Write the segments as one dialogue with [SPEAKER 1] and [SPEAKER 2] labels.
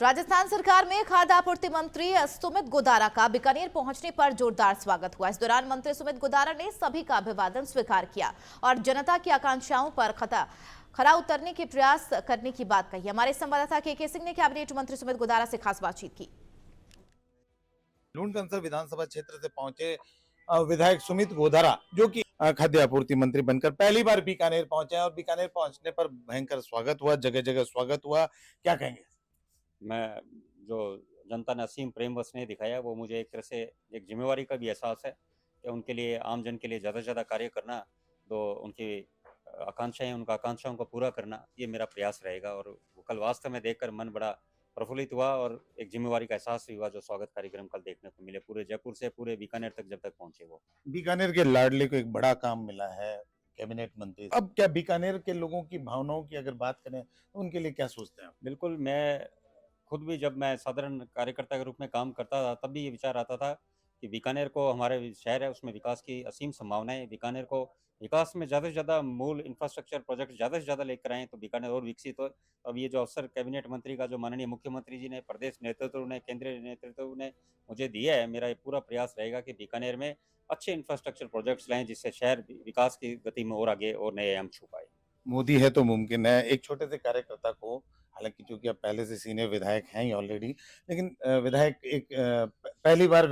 [SPEAKER 1] राजस्थान सरकार में खाद्य आपूर्ति मंत्री सुमित गोदारा का बीकानेर पहुंचने पर जोरदार स्वागत हुआ। इस दौरान मंत्री सुमित गोदारा ने सभी का अभिवादन स्वीकार किया और जनता की आकांक्षाओं पर खरा उतरने के प्रयास करने की बात कही। हमारे संवाददाता के सिंह ने कैबिनेट मंत्री सुमित गोदारा से खास बातचीत की।
[SPEAKER 2] लूणकरन कंसर विधानसभा क्षेत्र से पहुंचे विधायक सुमित गोदारा, जो कि खाद्य आपूर्ति मंत्री बनकर पहली बार बीकानेर पहुंचे हैं और बीकानेर पहुंचने पर भयंकर स्वागत हुआ, जगह जगह स्वागत हुआ, क्या कहेंगे?
[SPEAKER 3] मैं जो जनता ने असीम प्रेम व स्नेह दिखाया, वो मुझे एक तरह से एक जिम्मेवारी का भी एहसास है कि उनके लिए, आम जन के लिए ज़्यादा से ज़्यादा कार्य करना, तो उनकी आकांक्षाएं, उनका आकांक्षाओं को पूरा करना, ये मेरा प्रयास रहेगा। और वो कल वास्तव में देखकर मन बड़ा प्रफुल्लित हुआ और एक जिम्मेवारी का एहसास भी हुआ। जो स्वागत कार्यक्रम कल देखने को मिले पूरे जयपुर से पूरे बीकानेर तक, जब तक पहुंचे वो।
[SPEAKER 2] बीकानेर के लाडले को एक बड़ा काम मिला है, कैबिनेट मंत्री। अब क्या बीकानेर के लोगों की भावनाओं की अगर बात करें तो उनके लिए क्या सोचते हैं?
[SPEAKER 3] बिल्कुल, मैं खुद भी जब मैं साधारण कार्यकर्ता के रूप में काम करता था, तब भी ये विचार आता था कि बीकानेर को, हमारे शहर है उसमें विकास की असीम संभावनाएं, बीकानेर को विकास में ज़्यादा से ज़्यादा मूल इंफ्रास्ट्रक्चर प्रोजेक्ट ज़्यादा से ज़्यादा लेकर आएँ तो बीकानेर और विकसित हो। अब ये जो अवसर कैबिनेट मंत्री का, जो माननीय मुख्यमंत्री जी ने, प्रदेश नेतृत्व ने, केंद्रीय नेतृत्व ने मुझे दिया है, मेरा ये पूरा प्रयास रहेगा कि बीकानेर में अच्छे इंफ्रास्ट्रक्चर प्रोजेक्ट्स लाएँ, जिससे शहर विकास की गति में और आगे और नए आयाम छू पाए।
[SPEAKER 2] मोदी है तो मुमकिन है। एक छोटे से कार्यकर्ता को, हालांकि चूंकि आप पहले से सीनियर विधायक हैं ही ऑलरेडी, लेकिन विधायक एक पहली बार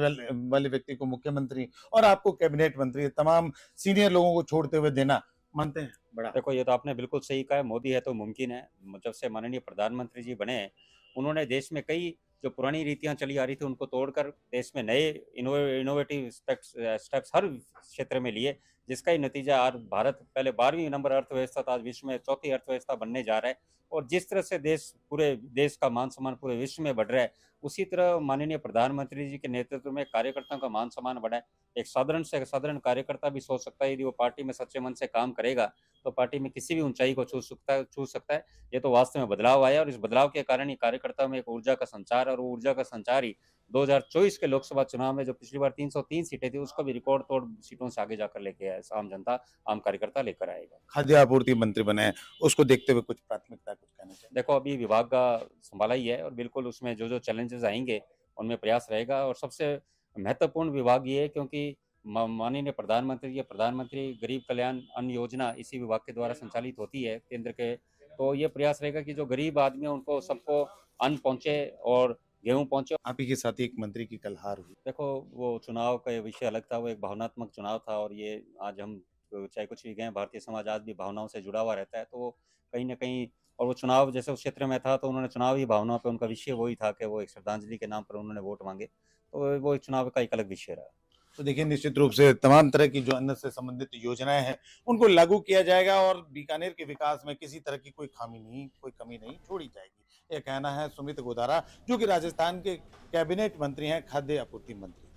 [SPEAKER 2] वाले व्यक्ति को मुख्यमंत्री और आपको कैबिनेट मंत्री, तमाम सीनियर लोगों को छोड़ते हुए देना, मानते हैं बड़ा?
[SPEAKER 3] देखो, ये तो आपने बिल्कुल सही कहा है, मोदी है तो मुमकिन है। जब से माननीय प्रधानमंत्री जी बने हैं, उन्होंने देश में कई जो पुरानी रीतियां चली आ रही थी, उनको तोड़कर देश में नए इनोवेटिव स्टेप्स हर क्षेत्र में लिए, जिसका ही नतीजा आज भारत पहले 12वीं नंबर अर्थव्यवस्था था, आज विश्व में चौथी अर्थव्यवस्था बनने जा रहा है। और जिस तरह से पूरे देश का मान सम्मान पूरे विश्व में बढ़ रहा है, उसी तरह माननीय प्रधानमंत्री जी के नेतृत्व में कार्यकर्ताओं का मान सम्मान बढ़ा है। एक साधारण से साधारण कार्यकर्ता भी सोच सकता है, यदि वो पार्टी में सच्चे मन से काम करेगा तो पार्टी में किसी भी ऊंचाई को छू सकता है। ये तो वास्तव में बदलाव आया और इस बदलाव के कारण ही कार्यकर्ताओं में एक ऊर्जा का संचार, और वो ऊर्जा का संचार ही 2024 के लोकसभा चुनाव में, जो पिछली बार 303 सीटें थी, उसको भी रिकॉर्ड तोड़ सीटों से आगे जाकर लेके आया। आम जनता, आम कार्यकर्ता लेकर आएगा।
[SPEAKER 2] खाद्य आपूर्ति मंत्री बने हैं, उसको देखते हुए कुछ प्राथमिकता, कुछ कहना चाहिए?
[SPEAKER 3] देखो, अभी विभाग का संभाला ही है और बिल्कुल उसमें जो जो चैलेंजेस आएंगे उनमें प्रयास रहेगा। और सबसे महत्वपूर्ण विभाग ये है, क्योंकि माननीय प्रधानमंत्री गरीब कल्याण अन्न योजना इसी विभाग के द्वारा संचालित होती है केंद्र के। तो ये प्रयास रहेगा कि जो गरीब आदमी है, उनको सबको अन्न पहुंचे और गेहूं पहुंचे।
[SPEAKER 2] आप ही के साथ ही एक मंत्री की कल हार हुई।
[SPEAKER 3] देखो, वो चुनाव का विषय अलग था, वो एक भावनात्मक चुनाव था। और ये आज हम चाहे कुछ भी कहें, भारतीय समाज आज भी भावनाओं से जुड़ा हुआ रहता है, तो वो कहीं ना कहीं, और वो चुनाव जैसे उस क्षेत्र में था, तो उन्होंने चुनाव ही भावनाओं पे, उनका विषय वही था कि वो एक श्रद्धांजलि के नाम पर उन्होंने वोट मांगे, तो वो एक चुनाव का एक अलग विषय रहा।
[SPEAKER 2] तो देखिए, निश्चित रूप से तमाम तरह की जो अन्न से संबंधित योजनाएं हैं, उनको लागू किया जाएगा और बीकानेर के विकास में किसी तरह की कोई खामी नहीं, कोई कमी नहीं छोड़ी जाएगी। यह कहना है सुमित गोदारा, जो कि राजस्थान के कैबिनेट मंत्री हैं, खाद्य आपूर्ति मंत्री।